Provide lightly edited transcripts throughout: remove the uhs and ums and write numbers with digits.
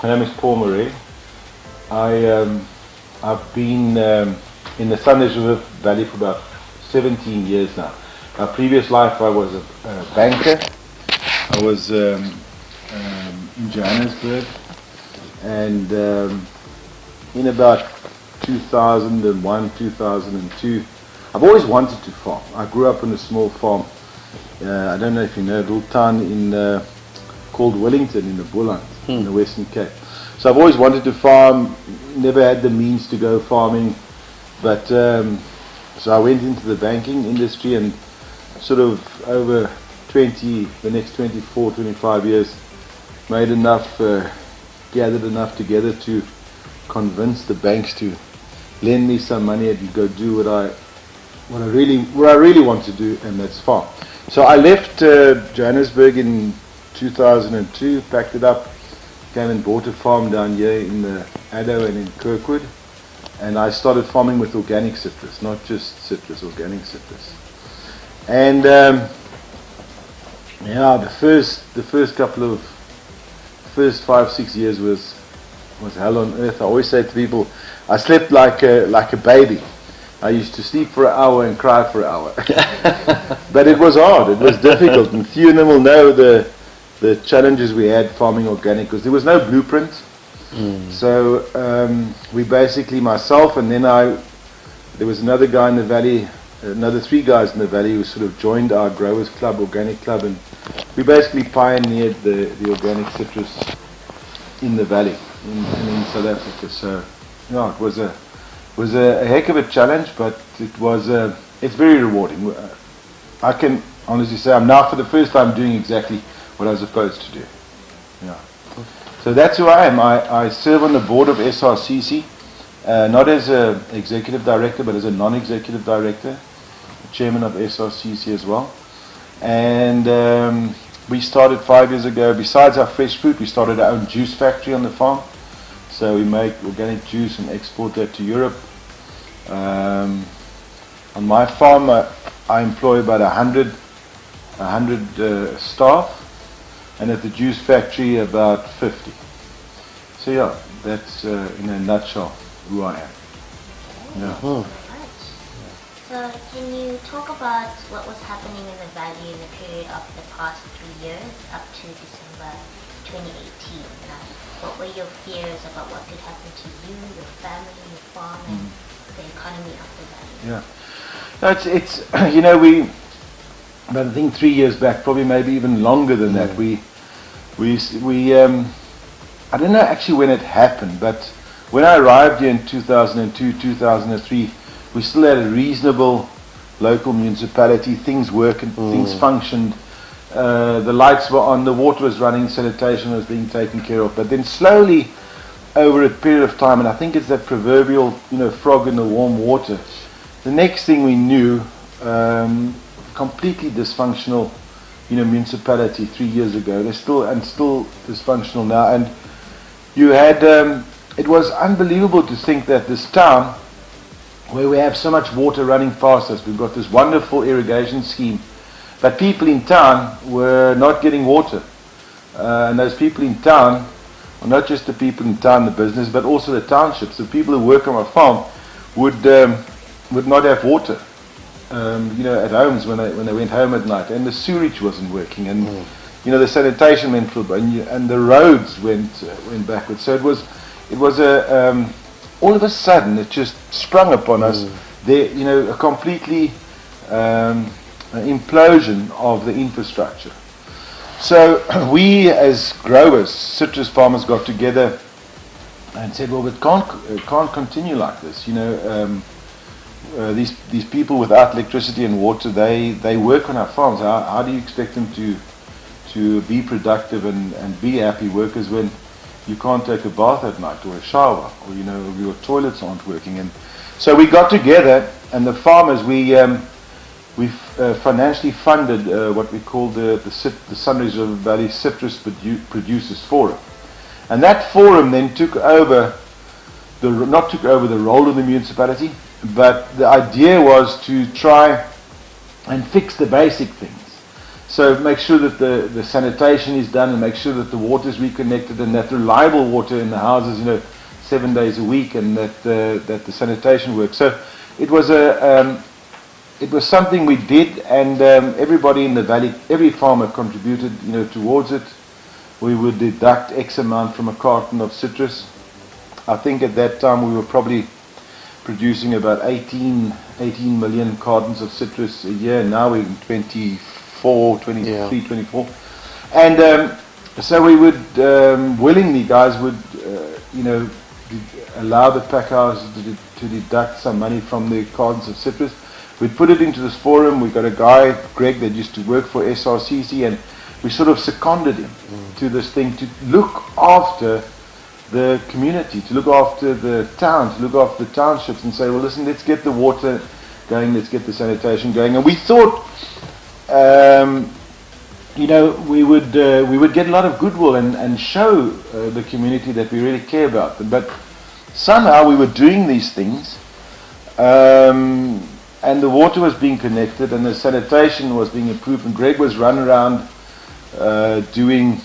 My name is Paul Marais. I've been in the Sundays River Valley for about 17 years now. My previous life I was a banker. I was in Johannesburg, and in about 2001, 2002, I've always wanted to farm. I grew up on a small farm. I don't know if you know, a little town in called Wellington in the Boland, in the Western Cape. So I've always wanted to farm, never had the means to go farming, but so I went into the banking industry, and sort of over the next 24, 25 years, made enough, gathered enough together to convince the banks to lend me some money and go do what I really want to do, and that's farm. So I left Johannesburg in 2002, packed it up, came and bought a farm down here in the Addo and in Kirkwood, and I started farming with organic citrus, not just citrus, organic citrus. And the first 5-6 years was hell on earth. I always say to people, I slept like a baby. I used to sleep for an hour and cry for an hour. But it was hard, it was difficult, and few of them will know the challenges we had farming organic, because there was no blueprint. So we basically, myself, and then there was another guy in the valley, another 3 guys in the valley who sort of joined our Growers Club, Organic Club, and we basically pioneered the organic citrus in the valley and in South Africa. So yeah, it was a heck of a challenge, but it's very rewarding. I can honestly say I'm now for the first time doing exactly what I was supposed to do. Yeah. So that's who I am. I serve on the board of SRCC, not as an executive director, but as a non-executive director, chairman of SRCC as well. And we started 5 years ago. Besides our fresh fruit, we started our own juice factory on the farm. So we make organic juice and export that to Europe. On my farm, I employ about 100 staff, and at the juice factory about 50. So yeah, that's in a nutshell who I am. Yeah. Right. So can you talk about what was happening in the valley in the period of the past 3 years up to December 2018? What were your fears about what could happen to you, your family, your farm, and the economy of the valley? Yeah. No, it's you know, but I think 3 years back, probably maybe even longer than that, we I don't know actually when it happened, but when I arrived here in 2002, 2003, we still had a reasonable local municipality. Things worked, things functioned. The lights were on, the water was running, sanitation was being taken care of. But then slowly, over a period of time, and I think it's that proverbial, frog in the warm water. The next thing we knew, completely dysfunctional, municipality 3 years ago. They're still dysfunctional now. And you had, it was unbelievable to think that this town, where we have so much water running past us, we've got this wonderful irrigation scheme, but people in town were not getting water. And those people in town, well, not just the people in town, the business, but also the townships, the people who work on a farm would not have water, at homes when they went home at night, and the sewage wasn't working, and the sanitation went through, and the roads went backwards. So it was all of a sudden it just sprung upon us. There, a completely implosion of the infrastructure. So we, as growers, citrus farmers, got together and said, well, it can't continue like this. These people without electricity and water, they work on our farms. How do you expect them to be productive and be happy workers when you can't take a bath at night or a shower, or your toilets aren't working? And so we got together, and the farmers, we financially funded what we call the Sundays River Valley Citrus Producers Forum, and that forum then took over the role of the municipality, but the idea was to try and fix the basic things. So make sure that the sanitation is done, and make sure that the water is reconnected, and that reliable water in the houses, 7 days a week, and that the sanitation works. So it was it was something we did, and everybody in the valley, every farmer contributed, towards it. We would deduct X amount from a carton of citrus. I think at that time we were probably producing about 18 million cartons of citrus a year. Now we're in 24, 23, 24. And so we would willingly, guys would, allow the pack houses to deduct some money from the cartons of citrus. We'd put it into this forum. We got a guy, Greg, that used to work for SRCC, and we sort of seconded him to this thing to look after the community, to look after the towns, to look after the townships, and say, well, listen, let's get the water going, let's get the sanitation going. And we thought, we would get a lot of goodwill and show the community that we really care about them. But somehow we were doing these things, and the water was being connected, and the sanitation was being improved, and Greg was running around doing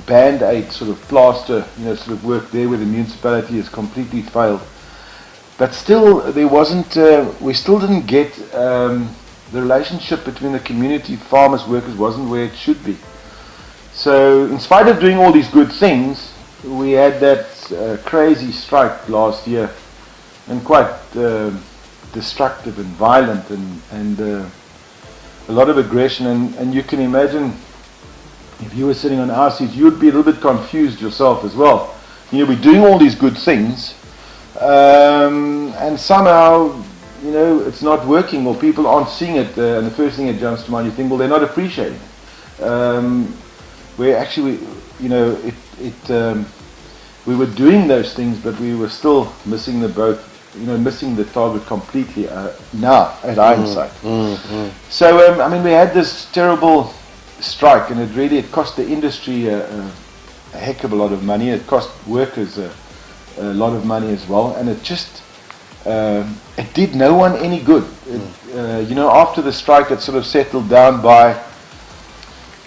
band-aid sort of plaster, sort of work there where the municipality has completely failed. But still, there wasn't, we still didn't get, the relationship between the community, farmers, workers, wasn't where it should be. So, in spite of doing all these good things, we had that crazy strike last year, and quite destructive and violent, and a lot of aggression, and you can imagine, if you were sitting on our seats, you would be a little bit confused yourself as well. We're doing all these good things, and somehow, it's not working, or people aren't seeing it, and the first thing that jumps to mind, you think, well, they're not appreciating it. Where actually, we were doing those things, but we were still missing the boat, missing the target completely now, at hindsight. So, we had this terrible strike, and it cost the industry a heck of a lot of money. It cost workers a lot of money as well, and it just it did no one any good. After the strike, it sort of settled down by,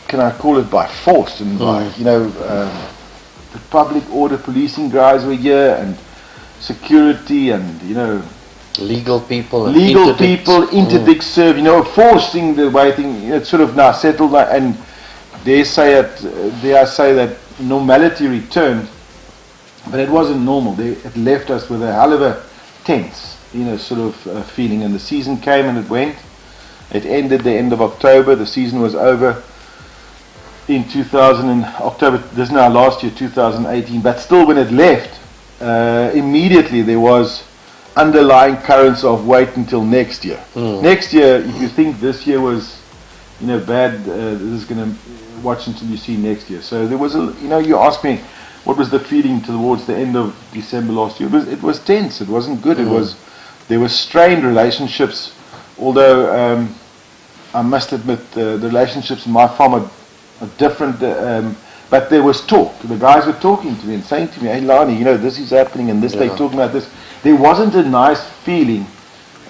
can I call it, by force, and by the public order policing guys were here, and security, and legal people, interdict serve, forcing the way thing. It's sort of now settled, and dare I say that normality returned, but it wasn't normal. It left us with a hell of a tense, sort of feeling. And the season came and it went. It ended the end of October. The season was over in October. This is now last year, 2018. But still, when it left, immediately there was underlying currents of wait until next year. Next year, if you think this year was, bad, this is going to watch until you see next year. So there was you asked me, what was the feeling towards the end of December last year? It was tense. It wasn't good. There were strained relationships. Although I must admit the relationships in my farm are different. But there was talk. The guys were talking to me and saying to me, "Hey, Lani, this is happening, and this they're talking about this." There wasn't a nice feeling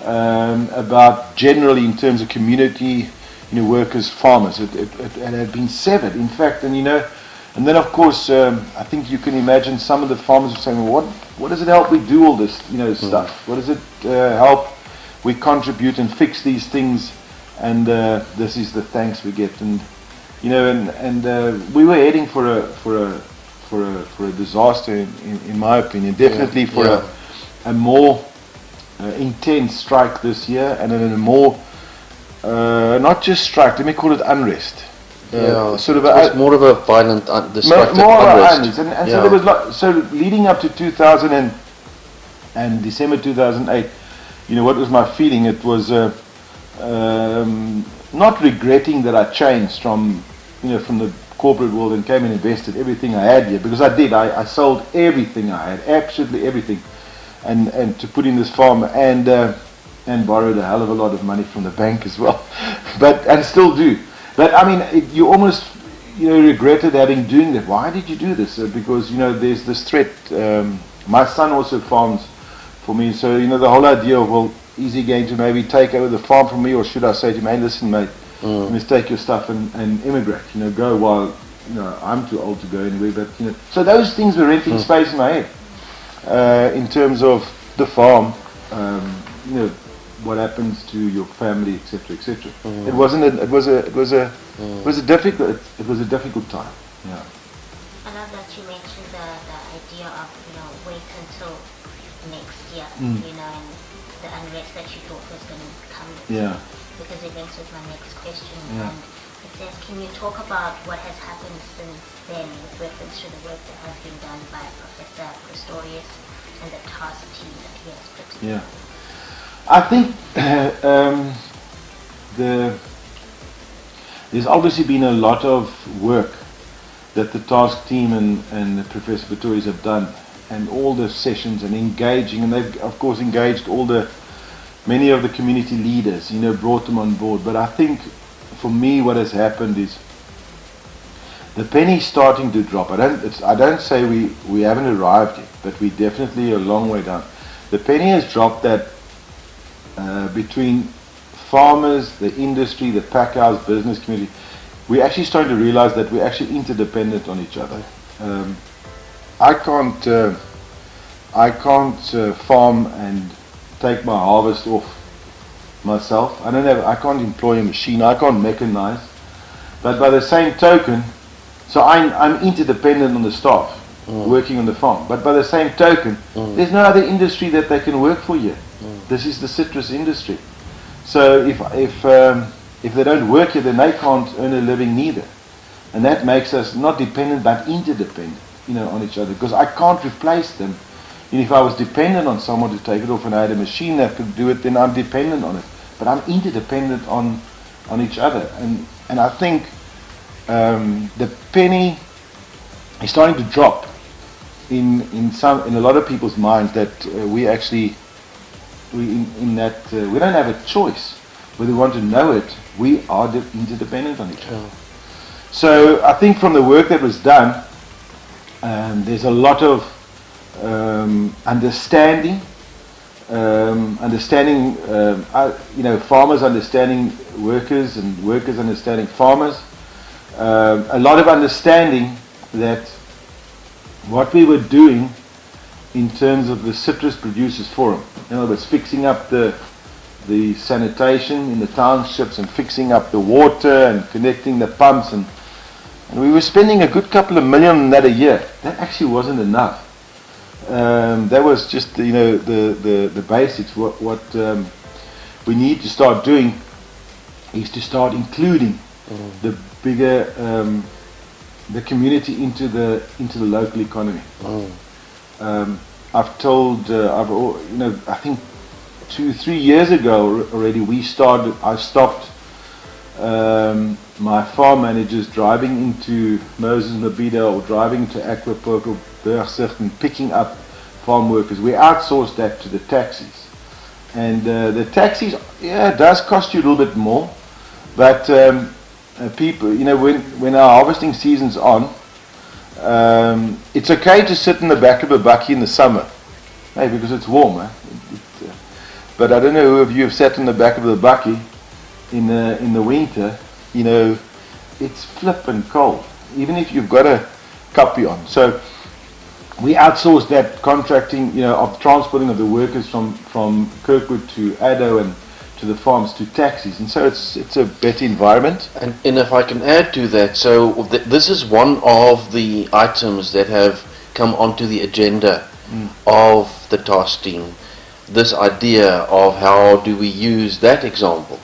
about generally in terms of community, workers, farmers. It had been severed, in fact, and then of course I think you can imagine some of the farmers were saying, well, what does it help we do all this stuff? What does it help we contribute and fix these things? And this is the thanks we get, and we were heading for a disaster in my opinion. Definitely for a more intense strike this year, and a more not just strike, let me call it unrest. Sort of it was more of a violent, destructive unrest. And so there was so leading up to 2000 and December 2008. What was my feeling? It was not regretting that I changed from the corporate world and came and invested everything I had here, because I did. I sold everything I had, absolutely everything, and to put in this farm, and borrowed a hell of a lot of money from the bank as well, and still do. But you almost regretted having doing that. Why did you do this? Because there's this threat. My son also farms for me, so the whole idea of, well, is he going to maybe take over the farm from me, or should I say to him, hey, listen, mate, You must take your stuff and immigrate. Go while I'm too old to go anywhere. But so those things were renting space in my head. In terms of the farm, what happens to your family, etc., etc. It was a difficult time. Yeah. I love that you mentioned the idea of wait until next year, and the unrest that you thought was going to come. Yeah. Because it links with my next question. Yeah. And it says, can you talk about what has happened since then with reference to the work that has been done by Professor Pistorius and the task team that he has put together? Yeah. I think there's obviously been a lot of work that the task team and Professor Pistorius have done, and all the sessions and engaging, and they've of course engaged many of the community leaders, brought them on board. But I think for me what has happened is the penny's starting to drop. I don't say we haven't arrived yet, but we're definitely a long way down. The penny has dropped that between farmers, the industry, the pack house, business community, we're actually starting to realize that we're actually interdependent on each other. I can't farm and take my harvest off myself. I can't employ a machine. I can't mechanize. But by the same token, so I'm interdependent on the staff working on the farm. But by the same token, there's no other industry that they can work for here. This is the citrus industry. So if they don't work here, then they can't earn a living neither. And that makes us not dependent but interdependent, on each other. Because I can't replace them. If I was dependent on someone to take it off and I had a machine that could do it, then I'm dependent on it. But I'm interdependent on each other. And I think the penny is starting to drop in a lot of people's minds that we don't have a choice whether we want to know it. We are interdependent on each other. So I think from the work that was done, there's a lot of understanding, farmers understanding workers and workers understanding farmers. A lot of understanding that what we were doing in terms of the Citrus Producers Forum, in other words, fixing up the sanitation in the townships and fixing up the water and connecting the pumps, and we were spending a good couple of million on that a year. That actually wasn't enough. That was just the basics. What we need to start doing is to start including the bigger the community into the local economy. I've told I think 2-3 years ago already I stopped my farm managers driving into Moses Mabhida or driving to Aquapark or Bergzicht and picking up farm workers. We outsourced that to the taxis, and the taxis, it does cost you a little bit more, but people, when our harvesting season's on, it's okay to sit in the back of a bakkie in the summer, because it's warm. But I don't know who of you have sat in the back of the bakkie in the winter. It's flippin' cold, even if you've got a kappie on. So we outsourced that contracting, of transporting of the workers from Kirkwood to Addo and to the farms to taxis, and so it's a better environment. And if I can add to that, so this is one of the items that have come onto the agenda of the task team. This idea of how do we use that example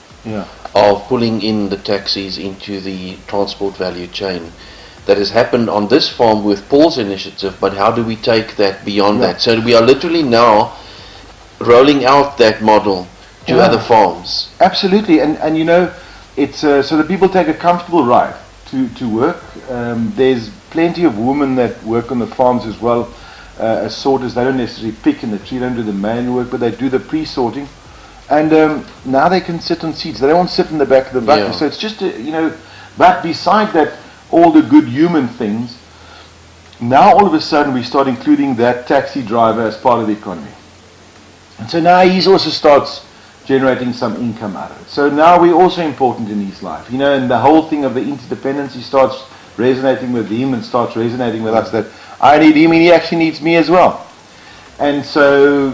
of pulling in the taxis into the transport value chain that has happened on this farm with Paul's initiative, but how do we take that beyond that? So we are literally now rolling out that model to other farms. Absolutely, and it's so that people take a comfortable ride to work. There's plenty of women that work on the farms as well as sorters. They don't necessarily pick in the tree, they don't do the manual work, but they do the pre-sorting. And now they can sit on seats. They don't want to sit in the back of the bucket. So it's just but beside that, all the good human things, now all of a sudden we start including that taxi driver as part of the economy. And so now he also starts generating some income out of it. So now we're also important in his life, and the whole thing of the interdependency starts resonating with him and starts resonating with us, that I need him and he actually needs me as well. And so,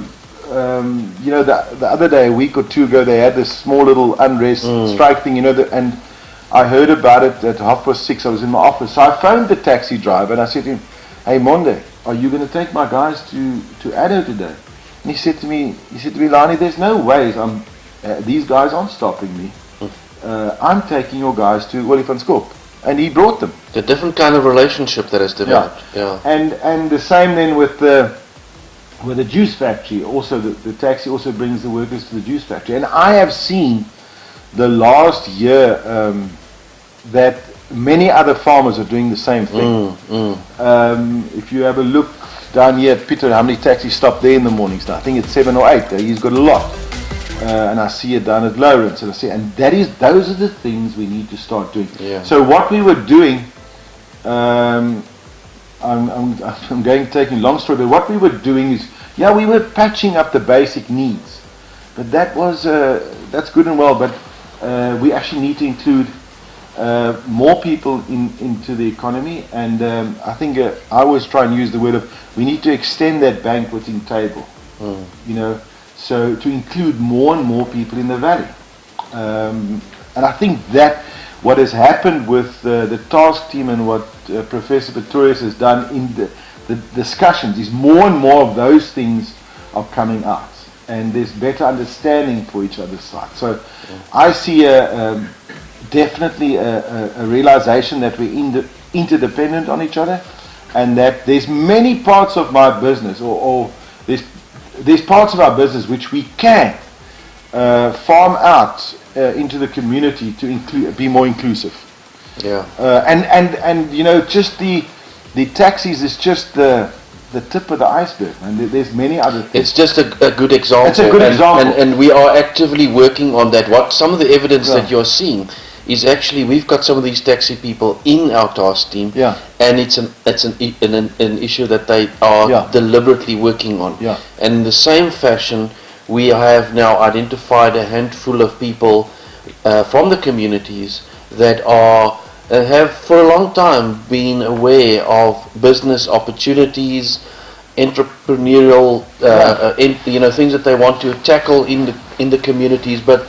the other day, a week or two ago, they had this small little unrest strike thing, and I heard about it at 6:30. I was in my office. So I phoned the taxi driver and I said to him, "Hey, Monde, are you going to take my guys to Addo today?" And he said to me, "Lani, there's no ways. These guys aren't stopping me. I'm taking your guys to Olifantskorp." And he brought them. A different kind of relationship that has developed. Yeah. And the same then with the juice factory. Also, the taxi also brings the workers to the juice factory. And I have seen the last year that many other farmers are doing the same thing. If you have a look down here at Peter, how many taxis stop there in the mornings now? I think it's 7 or 8. He's got a lot. And I see it down at Lawrence, and those are the things we need to start doing. Yeah. So what we were doing, I'm taking long story, but what we were doing is, we were patching up the basic needs, but that's good and well, but we actually need to include more people into the economy, and I think I always try and use the word of, we need to extend that banqueting table, so to include more and more people in the valley. And I think that what has happened with the task team and what Professor Pretorius has done in the discussions is more and more of those things are coming out. And there's better understanding for each other's side. So I see definitely a realization that we're interdependent on each other, and that there's many parts of my business, or there's parts of our business which we can farm out into the community to be more inclusive. Yeah. And just the taxis is just the tip of the iceberg, and there's many other things. It's just a good example. It's a good example. And we are actively working on that. What some of the evidence that you're seeing is actually, we've got some of these taxi people in our task team, and it's an issue that they are deliberately working on. Yeah. And in the same fashion, we have now identified a handful of people from the communities that have for a long time been aware of business opportunities, entrepreneurial, things that they want to tackle in the communities. But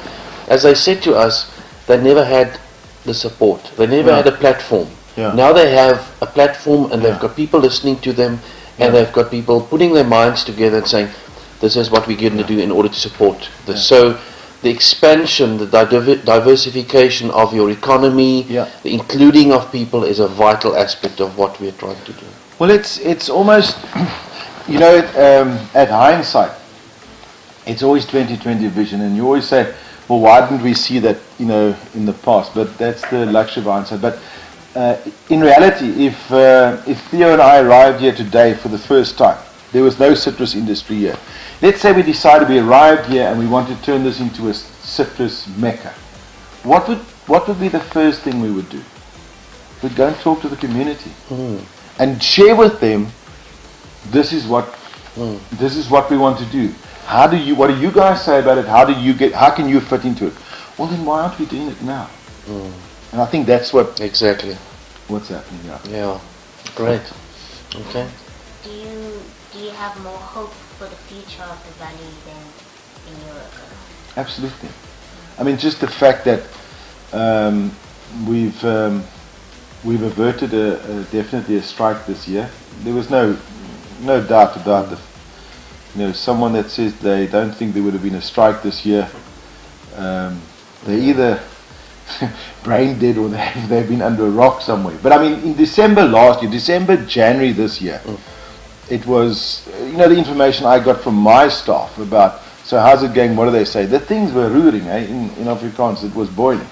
as they said to us, they never had the support. They never had a platform. Yeah. Now they have a platform, and they've got people listening to them, and they've got people putting their minds together and saying, this is what we're going to do in order to support this. So the expansion, the diversification of your economy, the including of people is a vital aspect of what we're trying to do. Well, it's almost, at hindsight, it's always 20/20 vision, and you always say, well, why didn't we see that, in the past? But that's the luxury of hindsight. But in reality, if Theo and I arrived here today for the first time, there was no citrus industry here. Let's say we decided we arrived here and we want to turn this into a citrus mecca. What would be the first thing we would do? We'd go and talk to the community and share with them, this is what we want to do. What do you guys say about it? How can you fit into it? Well, then why aren't we doing it now? And I think that's what's happening now. Yeah, great. Okay. Do you have more hope for the future of the valley than in Europe? Absolutely. I mean, just the fact that we've averted definitely a strike this year. There was no doubt about someone that says they don't think there would have been a strike this year. They're either brain dead or they've been under a rock somewhere. But I mean, in January this year, it was, the information I got from my staff about, so how's it going, what do they say? The things were roering, in Afrikaans, it was boiling.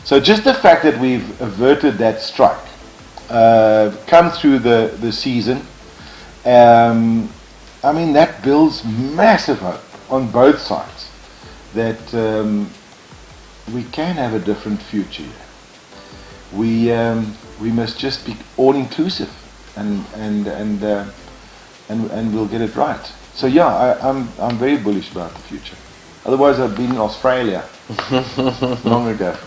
So just the fact that we've averted that strike, come through the season, that builds massive hope on both sides that we can have a different future here. We must just be all inclusive, and we'll get it right. So I'm very bullish about the future. Otherwise, I'd been in Australia long ago.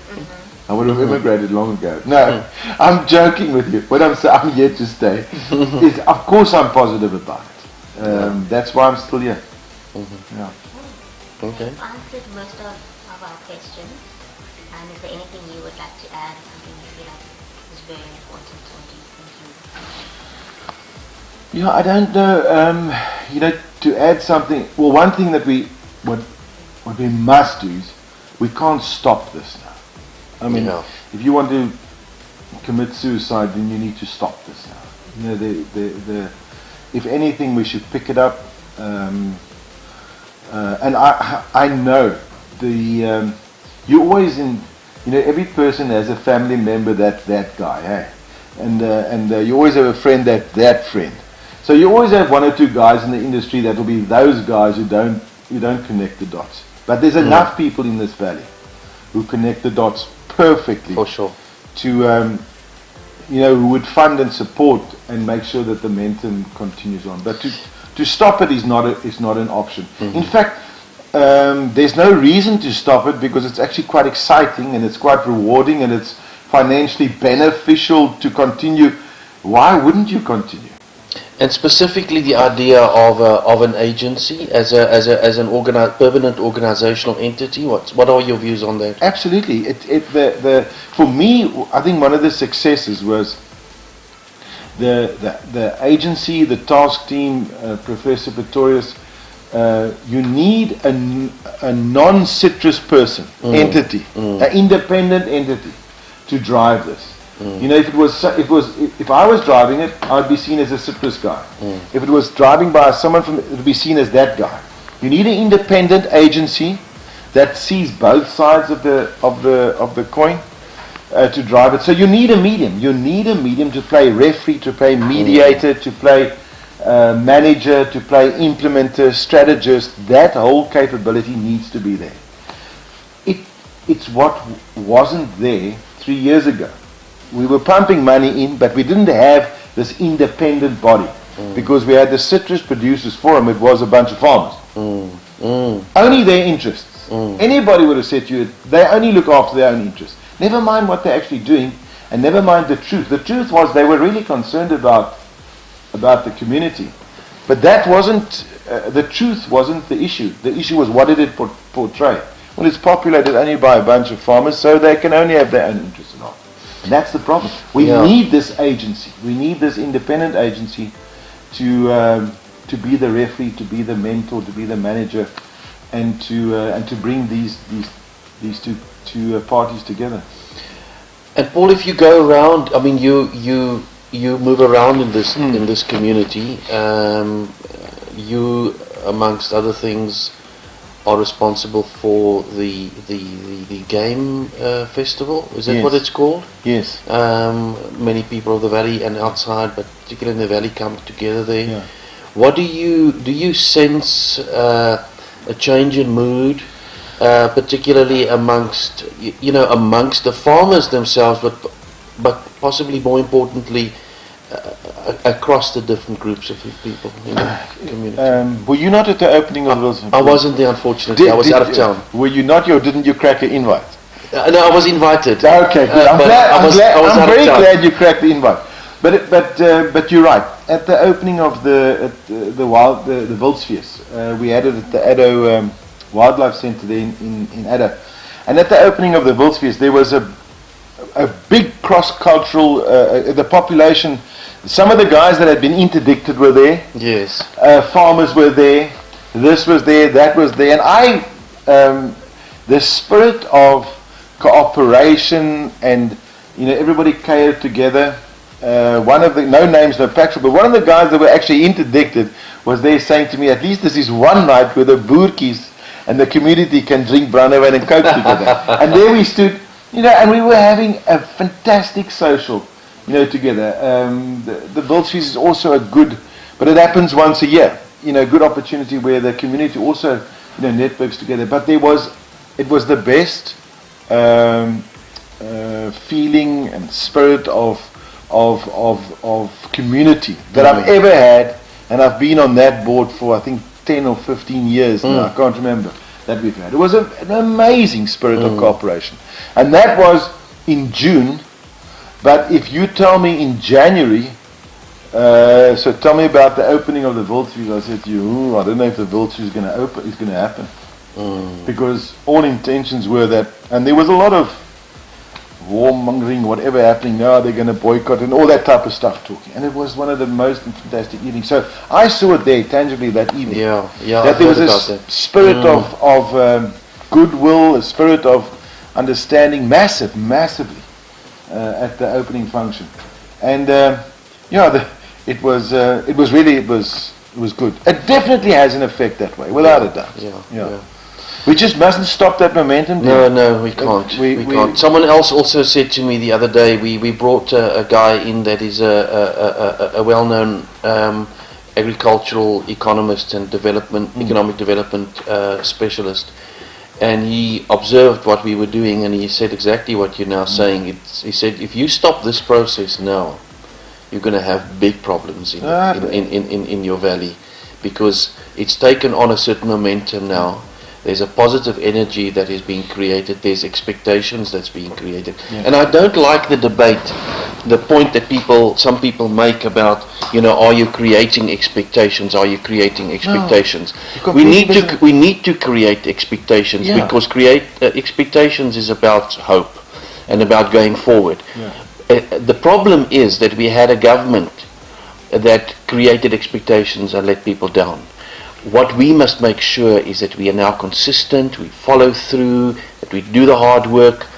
I would have immigrated long ago. No, I'm joking with you. What I'm saying, I'm here to stay. Is, of course, I'm positive about it. That's why I'm still here. Yeah. Okay. You've answered most of our questions. Is there anything you would like to add? Something you feel like is very important, or do you think you? Yeah, I don't know. To add something. Well, one thing that what we must do is we can't stop this now. I mean, if you want to commit suicide, then you need to stop this now. If anything, we should pick it up. And I know you always every person has a family member that guy, hey? And you always have a friend that friend. So you always have one or two guys in the industry that will be those guys who don't connect the dots. But there's enough people in this valley who connect the dots perfectly. For sure. To who would fund and support and make sure that the momentum continues on. But to stop it is not an option. In fact, there's no reason to stop it because it's actually quite exciting and it's quite rewarding and it's financially beneficial to continue. Why wouldn't you continue? And specifically, the idea of an agency as an permanent organizational entity. What are your views on that? Absolutely. For me, I think one of the successes was the agency, the task team, Professor Pretorius. You need a non-citrus person, entity, an independent entity, to drive this. If I was driving it, I'd be seen as a citrus guy. If it was driving by someone it would be seen as that guy. You need an independent agency that sees both sides of the coin to drive it. So you need a medium. You need a medium to play referee, to play mediator, to play manager, to play implementer, strategist. That whole capability needs to be there. It's what wasn't there 3 years ago. We were pumping money in, but we didn't have this independent body because we had the Citrus Producers Forum. It was a bunch of farmers. Only their interests. Anybody would have said to you, they only look after their own interests. Never mind what they're actually doing, and never mind the truth. The truth was they were really concerned about the community. But that wasn't, the truth wasn't the issue. The issue was what did it portray. Well, it's populated only by a bunch of farmers, so they can only have their own interests and all. And that's the problem. We need this agency. We need this independent agency to be the referee, to be the mentor, to be the manager, and to bring these two parties together. And Paul, if you go around, I mean, you move around in this community. You, amongst other things, are responsible for the game festival. Is that what it's called? Yes. Many people of the valley and outside, but particularly in the valley, come together there. Yeah. What do you sense a change in mood, particularly amongst the farmers themselves, but possibly more importantly, across the different groups of people in the community? Were you not at the opening of those? I wasn't there, unfortunately. I was out of town. Were you not? Didn't you crack an invite? No, I was invited. Okay, good. I'm very glad you cracked the invite. But you're right. At the opening of the Wildspheres, we had it at the Addo Wildlife Centre there in Addo, and at the opening of the Wildspheres, there was a big cross-cultural. The population. Some of the guys that had been interdicted were there. Yes. Farmers were there. This was there. That was there. And the spirit of cooperation and everybody catered together. One of the, no names, no factual, but one of the guys that were actually interdicted was there saying to me, at least this is one night where the boertjies and the community can drink brandewyn and coke together. And there we stood, and we were having a fantastic social, together. The Wildspheres is also a good, but it happens once a year, good opportunity where the community also, networks together. But it was the best feeling and spirit of community that I've ever had, and I've been on that board for I think 10 or 15 years now, I can't remember. that we've had. It was an amazing spirit of cooperation. And that was in June. But if you tell me in January, so tell me about the opening of the Wildviews, I said to you, I don't know if the Wildviews is going to happen. Because all intentions were that, and there was a lot of warmongering, whatever happening now, they're going to boycott and all that type of stuff talking. And it was one of the most fantastic evenings. So I saw it there tangibly that evening. That there was a spirit of goodwill, a spirit of understanding, massively at the opening function. And it was good. It definitely has an effect that way, without a doubt. We just mustn't stop that momentum. No, we can't. We can't. Someone else also said to me the other day, we brought a guy in that is a well-known agricultural economist and economic development specialist, and he observed what we were doing, and he said exactly what you're now saying. He said, if you stop this process now, you're going to have big problems in your valley, because it's taken on a certain momentum now. There's a positive energy that is being created. There's expectations that's being created. And I don't like the debate, the point that some people make about, are you creating expectations? Are you creating expectations? No, we need to create expectations, because expectations is about hope and about going forward. The problem is that we had a government that created expectations and let people down. What we must make sure is that we are now consistent, we follow through, that we do the hard work,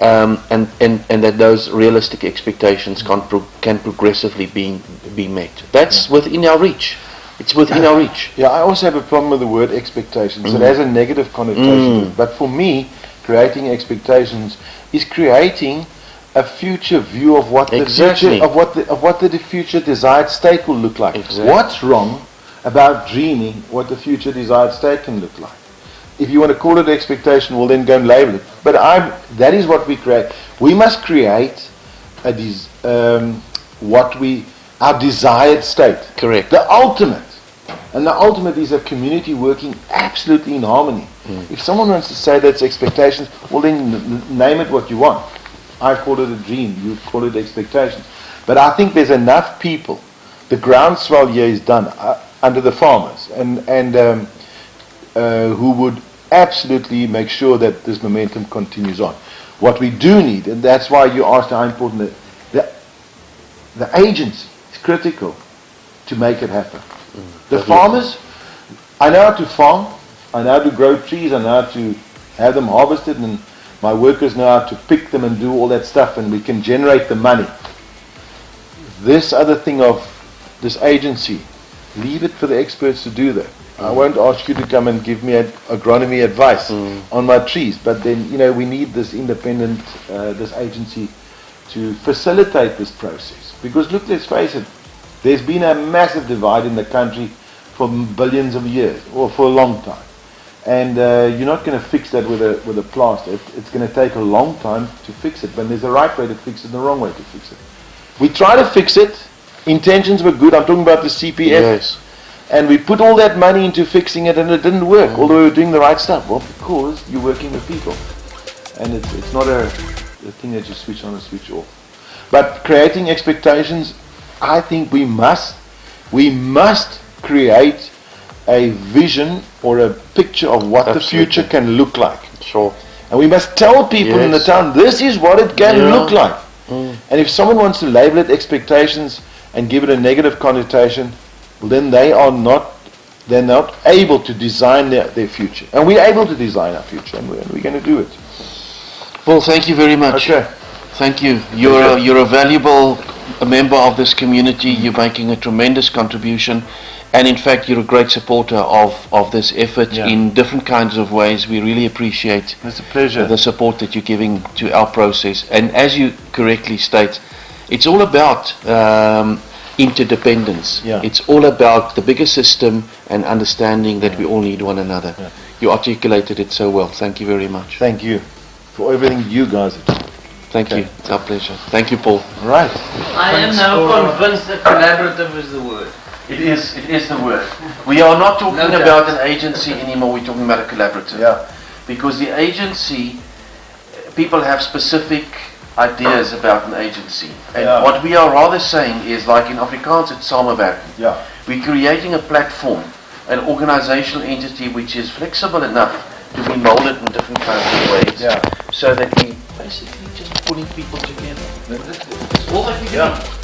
and that those realistic expectations can progressively be met. That's within our reach. It's within our reach. Yeah, I also have a problem with the word expectations. It has a negative connotation. But for me, creating expectations is creating a future view of what the future desired state will look like. Exactly. What's wrong about dreaming what the future desired state can look like? If you want to call it expectation, well then go and label it. But that is what we create. We must create our desired state. Correct. The ultimate. And the ultimate is a community working absolutely in harmony. If someone wants to say that's expectations, well then name it what you want. I call it a dream, you call it expectations. But I think there's enough people. The groundswell here is done under the farmers, and who would absolutely make sure that this momentum continues on. What we do need, and that's why you asked how important the agency is critical to make it happen. The farmers, I know how to farm, I know how to grow trees, I know how to have them harvested, and my workers know how to pick them and do all that stuff, and we can generate the money. This other thing of this agency, leave it for the experts to do that. I won't ask you to come and give me agronomy advice on my trees, but then we need this independent, this agency to facilitate this process. Because look, let's face it, there's been a massive divide in the country for billions of years, or for a long time, and you're not going to fix that with a plaster. It's going to take a long time to fix it, but there's a right way to fix it and a wrong way to fix it. We try to fix it. Intentions were good. I'm talking about the CPF. Yes. And we put all that money into fixing it, and it didn't work, although we were doing the right stuff. Well, because you're working with people. And it's not a thing that you switch on and switch off. But creating expectations, I think we must create a vision or a picture of what the future can look like. Sure. And we must tell people in the town, this is what it can look like. And if someone wants to label it expectations and give it a negative connotation, well, then they're not able to design their future. And we're able to design our future, and we're going to do it. Well, thank you very much. Okay. Thank you. You're a valuable member of this community. You're making a tremendous contribution. And in fact, you're a great supporter of this effort in different kinds of ways. We really appreciate It's a pleasure. the support that you're giving to our process. And as you correctly state, it's all about interdependence. Yeah. It's all about the bigger system and understanding that we all need one another. Yeah. You articulated it so well. Thank you very much. Thank you for everything you guys have done. Thank you. It's our pleasure. Thank you, Paul. All right. I am now convinced that collaborative is the word. It is the word. We are not talking No doubt. about an agency anymore, we're talking about a collaborative. Yeah. Because the agency, people have specific ideas about an agency. And Yeah. what we are rather saying is, like in Afrikaans, it's samenwerking. Yeah. We're creating a platform, an organizational entity which is flexible enough to be molded in different kinds of ways. Yeah. So that we basically just putting people together. That's all that we're doing. Yeah.